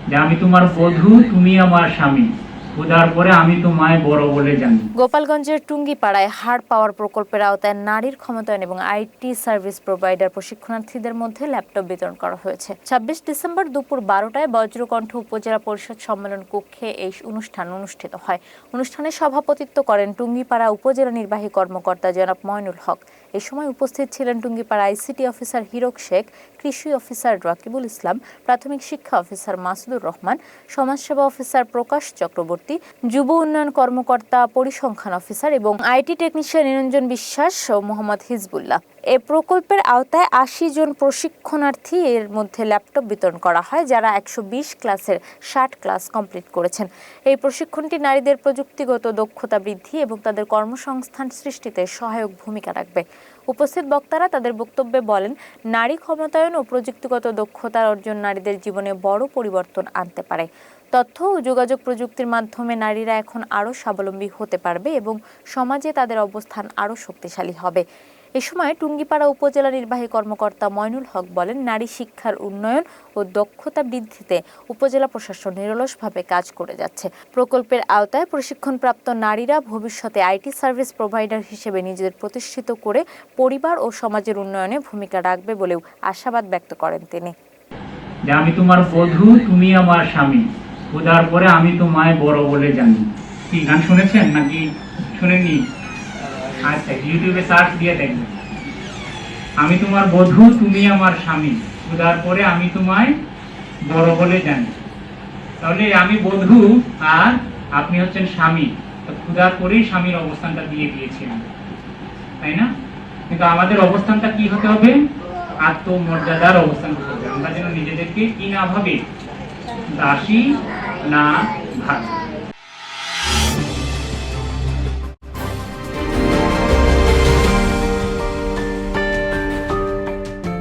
যে আমি তোমার বধূ, তুমি আমার স্বামী, খোদার পরে আমি তোমায় বড় বলে জানি। গোপালগঞ্জের টুঙ্গিপাড়ায় হাড় পাওয়ার প্রকল্পের আওতায় নারীর ক্ষমতায়ন এবং আইটি সার্ভিস প্রোভাইডার প্রশিক্ষণার্থীদের মধ্যে ল্যাপটপ বিতরণ করা হয়েছে। ২৬ ডিসেম্বর দুপুর ১২টায় বজ্রকণ্ঠ উপজেলা পরিষদ সম্মেলন কক্ষে এই অনুষ্ঠান অনুষ্ঠিত হয়। অনুষ্ঠানে সভাপতিত্ব করেন টুঙ্গিপাড়া উপজেলা নির্বাহী কর্মকর্তা জনাব ময়নুল হক। এ সময় উপস্থিত ছিলেন টুঙ্গিপাড়া আইসিটি অফিসার হিরক শেখ, কৃষি অফিসার রাকিবুল ইসলাম, প্রাথমিক শিক্ষা অফিসার মাসুদুর রহমান, সমাজসেবা অফিসার প্রকাশ চক্রবর্তী, যুব উন্নয়ন কর্মকর্তা, পরিসংখ্যান অফিসার এবং আইটি টেকনিশিয়ান নিরঞ্জন বিশ্বাস ও মোহাম্মদ হিজবুল্লাহ। এ প্রকল্পের আওতায় ৮০ জন প্রশিক্ষণার্থী এর মধ্যে ল্যাপটপ বিতরণ করা হয়, যারা ১২০ ক্লাসের ৬০ ক্লাস কমপ্লিট করেছেন। এই প্রশিক্ষণটি নারীদের প্রযুক্তিগত দক্ষতা বৃদ্ধি এবং তাদের কর্মসংস্থান সৃষ্টিতে সহায়ক ভূমিকা রাখবে। উপস্থিত বক্তারা তাদের বক্তব্যে বলেন, নারী ক্ষমতায়ন ও প্রযুক্তিগত দক্ষতার অর্জন নারীদের জীবনে বড় পরিবর্তন আনতে পারে। তথ্য ও যোগাযোগ প্রযুক্তির মাধ্যমে নারীরা এখন আরও স্বাবলম্বী হতে পারবে এবং সমাজে তাদের অবস্থান আরও শক্তিশালী হবে। এ সময় টুঙ্গিপাড়া উপজেলা নির্বাহী কর্মকর্তা ময়নুল হক বলেন, নারী শিক্ষার উন্নয়ন ও দক্ষতা বৃদ্ধিতে উপজেলা প্রশাসন নিরলসভাবে কাজ করে যাচ্ছে। প্রকল্পের আওতায় প্রশিক্ষণপ্রাপ্ত নারীরা ভবিষ্যতে আইটি সার্ভিস প্রোভাইডার হিসেবে নিজেদের প্রতিষ্ঠিত করে পরিবার ও সমাজের উন্নয়নে ভূমিকা রাখবে বলেও আশাবাদ ব্যক্ত করেন তিনি। যে আমি তোমার বধূ, তুমি আমার স্বামী, খোদার পরে আমি তোমায় বড় বলে জানি। কি গান শুনেছেন নাকি শুনেননি? আচ্ছা, ইউটিউবে সার্চ দিয়ে দেখবেন। আমি তোমার বধূ, তুমি আমার স্বামী, খোদার পরে আমি তোমায় বড় বলে জানি। তাহলে আমি বধূ আর আপনি হচ্ছেন স্বামী, তো খোদার পরেই স্বামীর অবস্থানটা দিয়ে দিয়েছিলাম, তাই না? কিন্তু আমাদের অবস্থানটা কি হতে হবে? আত্মমর্যাদার অবস্থান হতে হবে। আমরা যেন নিজেদেরকে কি না ভাবি, দাসী না ভাবি।